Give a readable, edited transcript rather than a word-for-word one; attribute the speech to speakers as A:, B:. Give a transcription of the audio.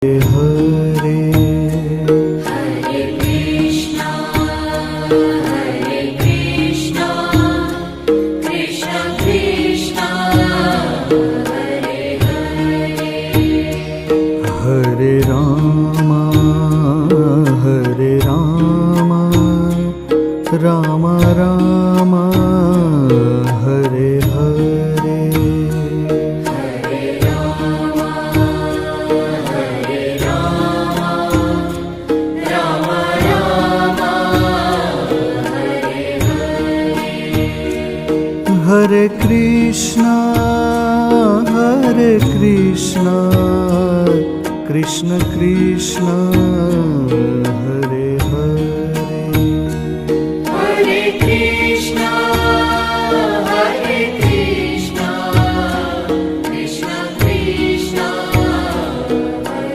A: Hare
B: Hare Krishna Krishna Krishna Hare Hare
A: Hare Ram Ram Ram Hare Hare
B: Hare Ram Ram Ram Hare Hare
A: Hare Krishna Krishna Krishna Hare